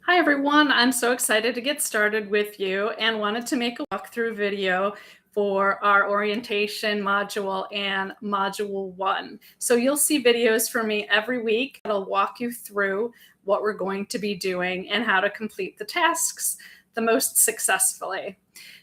Hi everyone, I'm so excited to get started with you and wanted to make a walkthrough video for our orientation module and module 1. So you'll see videos from me every week that'll walk you through what we're going to be doing and how to complete the tasks the most successfully.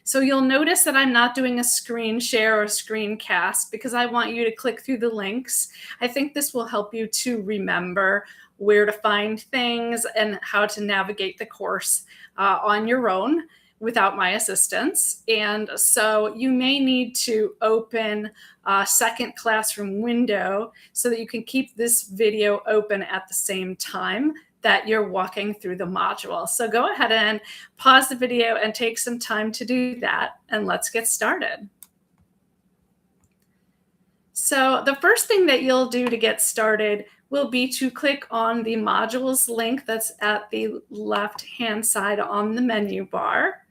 So you'll notice that I'm not doing a screen share or screencast because I want you to click through the links. I think this will help you to remember where to find things and how to navigate the course on your own without my assistance. And so you may need to open a second classroom window so that you can keep this video open at the same time that you're walking through the module. So go ahead and pause the video and take some time to do that, and let's get started. So the first thing that you'll do to get started will be to click on the modules link that's at the left-hand side on the menu bar.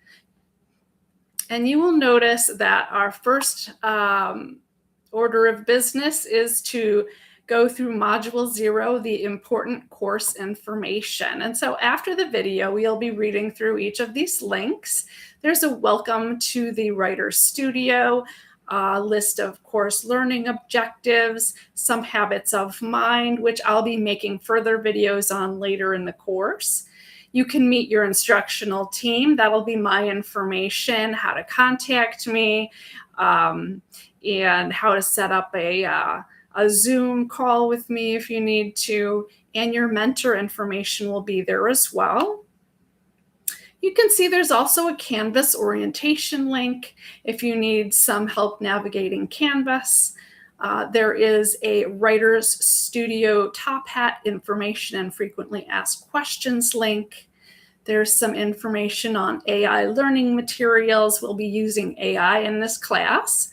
And you will notice that our first order of business is to go through module 0, the important course information. And so after the video, we'll be reading through each of these links. There's a welcome to the Writer Studio, list of course learning objectives, some habits of mind, which I'll be making further videos on later in the course. You can meet your instructional team. That'll be my information, how to contact me, and how to set up a Zoom call with me if you need to, and your mentor information will be there as well. You can see there's also a Canvas orientation link if you need some help navigating Canvas. There is a Writer's Studio Top Hat information and frequently asked questions link. There's some information on AI learning materials. We'll be using AI in this class.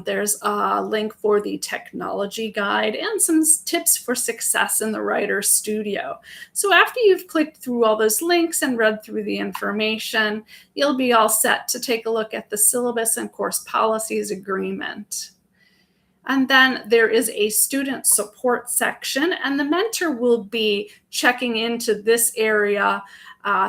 There's a link for the technology guide and some tips for success in the Writer Studio. So after you've clicked through all those links and read through the information, you'll be all set to take a look at the syllabus and course policies agreement. And then there is a student support section, and the mentor will be checking into this area.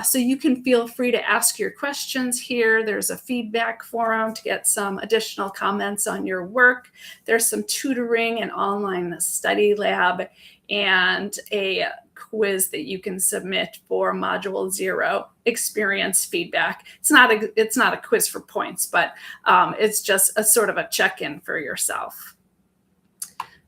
So you can feel free to ask your questions here. There's a feedback forum to get some additional comments on your work. There's some tutoring and online study lab and a quiz that you can submit for module 0 experience feedback. It's not a quiz for points, but it's just a sort of a check-in for yourself.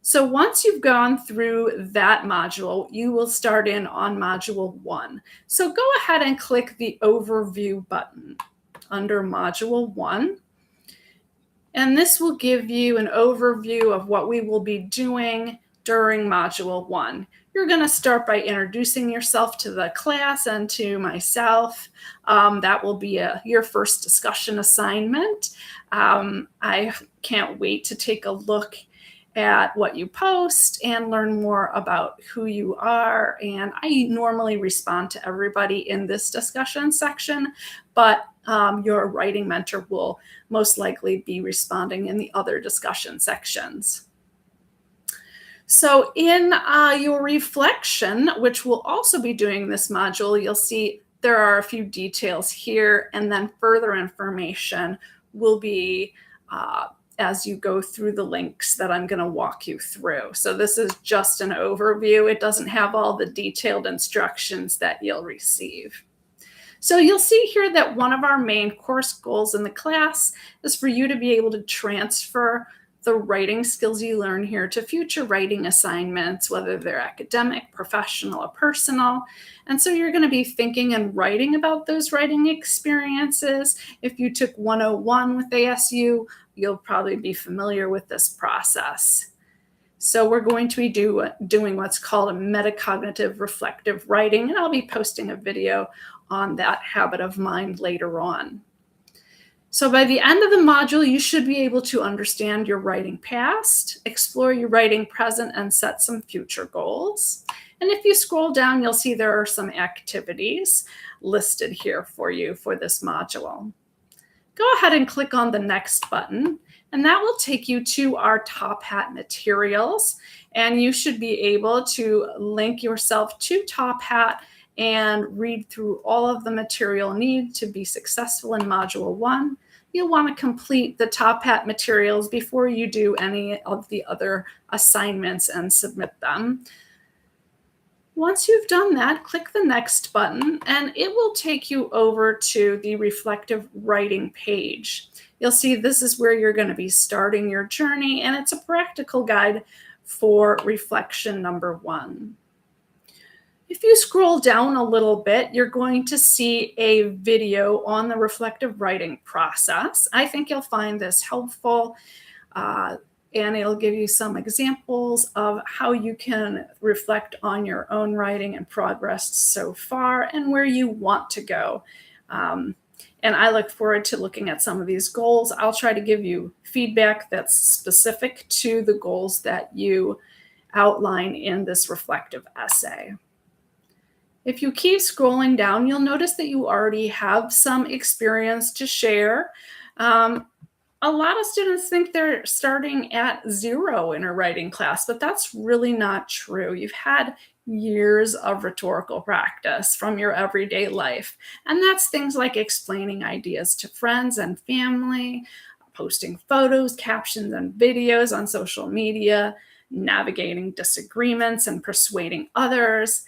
So once you've gone through that module, you will start in on module 1. So go ahead and click the overview button under module 1. And this will give you an overview of what we will be doing during module 1. You're going to start by introducing yourself to the class and to myself. That will be your first discussion assignment. I can't wait to take a look at what you post and learn more about who you are. And I normally respond to everybody in this discussion section, but your writing mentor will most likely be responding in the other discussion sections. So in your reflection, which we'll also be doing this module, you'll see there are a few details here, and then further information will be as you go through the links that I'm going to walk you through. So this is just an overview. It doesn't have all the detailed instructions that you'll receive. So you'll see here that one of our main course goals in the class is for you to be able to transfer the writing skills you learn here to future writing assignments, whether they're academic, professional, or personal. And so you're going to be thinking and writing about those writing experiences. If you took 101 with ASU, you'll probably be familiar with this process. So we're going to be doing what's called a metacognitive reflective writing, and I'll be posting a video on that habit of mind later on. So by the end of the module, you should be able to understand your writing past, explore your writing present, and set some future goals. And if you scroll down, you'll see there are some activities listed here for you for this module. Go ahead and click on the next button, and that will take you to our Top Hat materials. And you should be able to link yourself to Top Hat and read through all of the material needed to be successful in Module 1. You'll want to complete the top hat materials before you do any of the other assignments and submit them. Once you've done that, click the Next button, and it will take you over to the reflective writing page. You'll see this is where you're going to be starting your journey, and it's a practical guide for reflection number 1. If you scroll down a little bit, you're going to see a video on the reflective writing process. I think you'll find this helpful, and it'll give you some examples of how you can reflect on your own writing and progress so far and where you want to go. And I look forward to looking at some of these goals. I'll try to give you feedback that's specific to the goals that you outline in this reflective essay. If you keep scrolling down, you'll notice that you already have some experience to share. A lot of students think they're starting at 0 in a writing class, but that's really not true. You've had years of rhetorical practice from your everyday life, and that's things like explaining ideas to friends and family, posting photos, captions, and videos on social media, navigating disagreements and persuading others,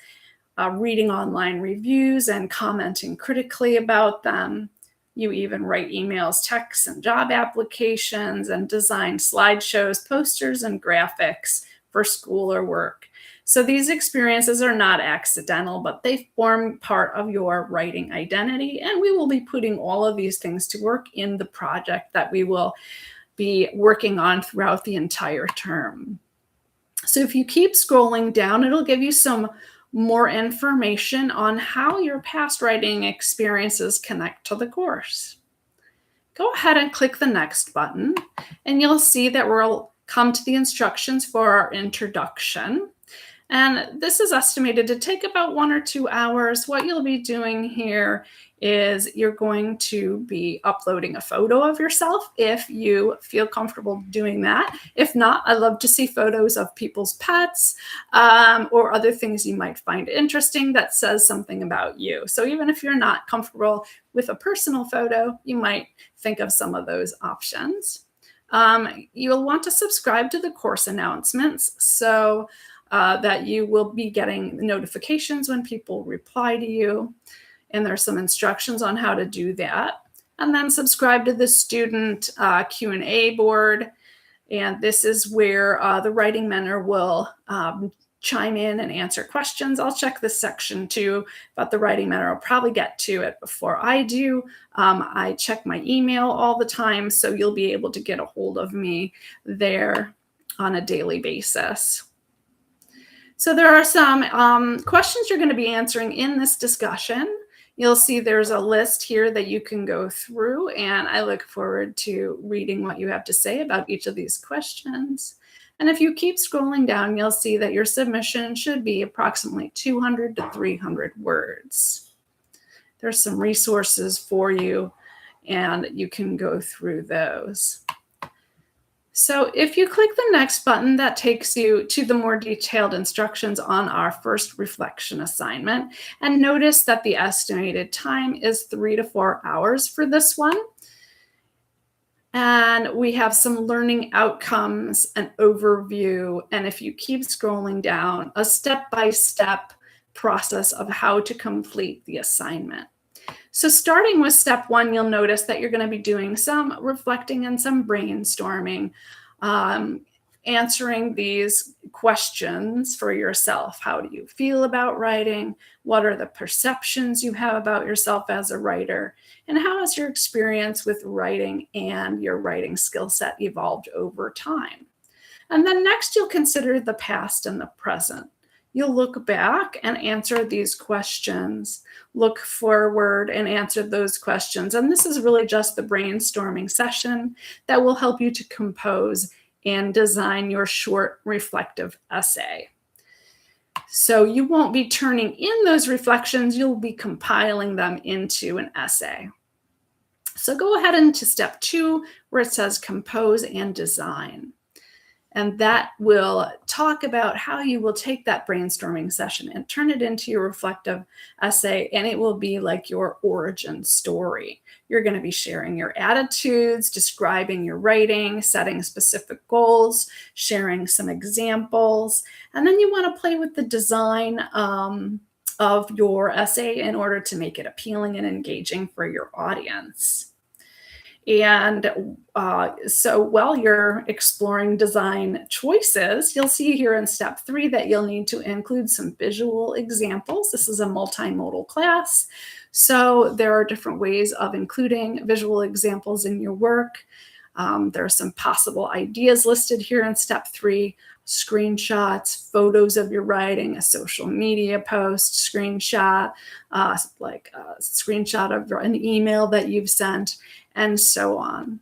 reading online reviews and commenting critically about them. You even write emails, texts, and job applications, and design slideshows, posters, and graphics for school or work. So these experiences are not accidental, but they form part of your writing identity, and we will be putting all of these things to work in the project that we will be working on throughout the entire term. So if you keep scrolling down, it'll give you some more information on how your past writing experiences connect to the course. Go ahead and click the Next button, and you'll see that we'll come to the instructions for our introduction. And this is estimated to take about 1 or 2 hours. What you'll be doing here is you're going to be uploading a photo of yourself if you feel comfortable doing that. If not, I love to see photos of people's pets or other things you might find interesting that says something about you. So even if you're not comfortable with a personal photo, you might think of some of those options. You'll want to subscribe to the course announcements so that you will be getting notifications when people reply to you. And there's some instructions on how to do that. And then subscribe to the student Q&A board. And this is where the writing mentor will chime in and answer questions. I'll check this section too, but the writing mentor will probably get to it before I do. I check my email all the time, so you'll be able to get a hold of me there on a daily basis. So there are some questions you're going to be answering in this discussion. You'll see there's a list here that you can go through, and I look forward to reading what you have to say about each of these questions. And if you keep scrolling down, you'll see that your submission should be approximately 200 to 300 words. There's some resources for you, and you can go through those. So if you click the Next button, that takes you to the more detailed instructions on our first reflection assignment. And notice that the estimated time is 3 to 4 hours for this one. And we have some learning outcomes, an overview, and if you keep scrolling down, a step-by-step process of how to complete the assignment. So starting with step 1, you'll notice that you're going to be doing some reflecting and some brainstorming, answering these questions for yourself. How do you feel about writing? What are the perceptions you have about yourself as a writer? And how has your experience with writing and your writing skill set evolved over time? And then next, you'll consider the past and the present. You'll look back and answer these questions, look forward and answer those questions. And this is really just the brainstorming session that will help you to compose and design your short reflective essay. So you won't be turning in those reflections, you'll be compiling them into an essay. So go ahead into step 2, where it says compose and design. And that will talk about how you will take that brainstorming session and turn it into your reflective essay, and it will be like your origin story. You're going to be sharing your attitudes, describing your writing, setting specific goals, sharing some examples, and then you want to play with the design of your essay in order to make it appealing and engaging for your audience. And so while you're exploring design choices, you'll see here in step 3 that you'll need to include some visual examples. This is a multimodal class, so there are different ways of including visual examples in your work. There are some possible ideas listed here in step 3: screenshots, photos of your writing, a social media post, screenshot, like a screenshot of an email that you've sent, and so on.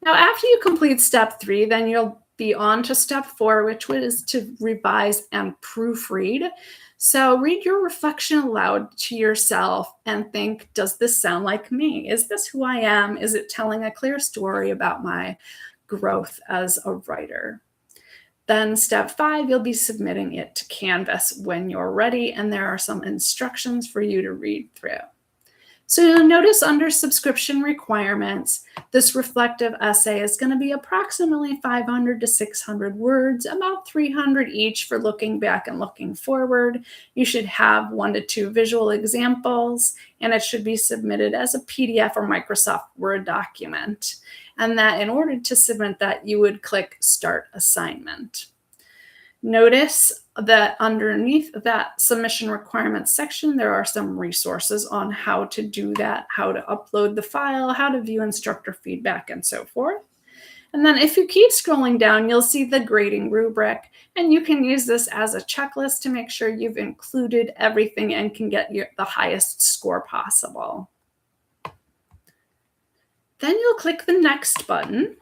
Now, after you complete step 3, then you'll be on to step 4, which is to revise and proofread. So read your reflection aloud to yourself and think, does this sound like me? Is this who I am? Is it telling a clear story about my growth as a writer? Then step 5, you'll be submitting it to Canvas when you're ready, and there are some instructions for you to read through. So you'll notice under subscription requirements, this reflective essay is going to be approximately 500 to 600 words, about 300 each for looking back and looking forward. You should have 1 to 2 visual examples, and it should be submitted as a PDF or Microsoft Word document. And that in order to submit that, you would click Start Assignment. Notice that underneath that submission requirements section, there are some resources on how to do that, how to upload the file, how to view instructor feedback, and so forth. And then if you keep scrolling down, you'll see the grading rubric, and you can use this as a checklist to make sure you've included everything and can get the highest score possible. Then you'll click the Next button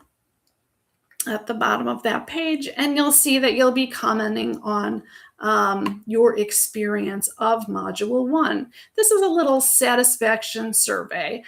at the bottom of that page, and you'll see that you'll be commenting on your experience of Module 1. This is a little satisfaction survey.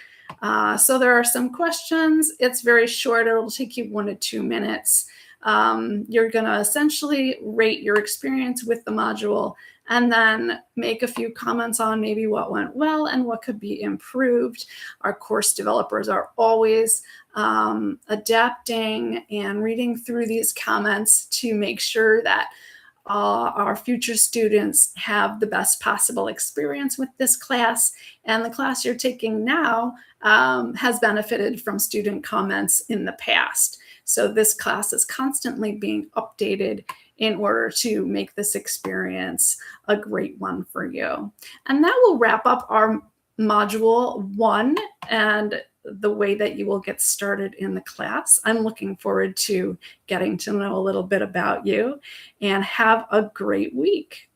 So there are some questions. It's very short. It'll take you 1 to 2 minutes. You're going to essentially rate your experience with the module and then make a few comments on maybe what went well and what could be improved. Our course developers are always adapting and reading through these comments to make sure that our future students have the best possible experience with this class. And the class you're taking now has benefited from student comments in the past. So this class is constantly being updated in order to make this experience a great one for you. And that will wrap up our Module 1 and the way that you will get started in the class. I'm looking forward to getting to know a little bit about you, and have a great week.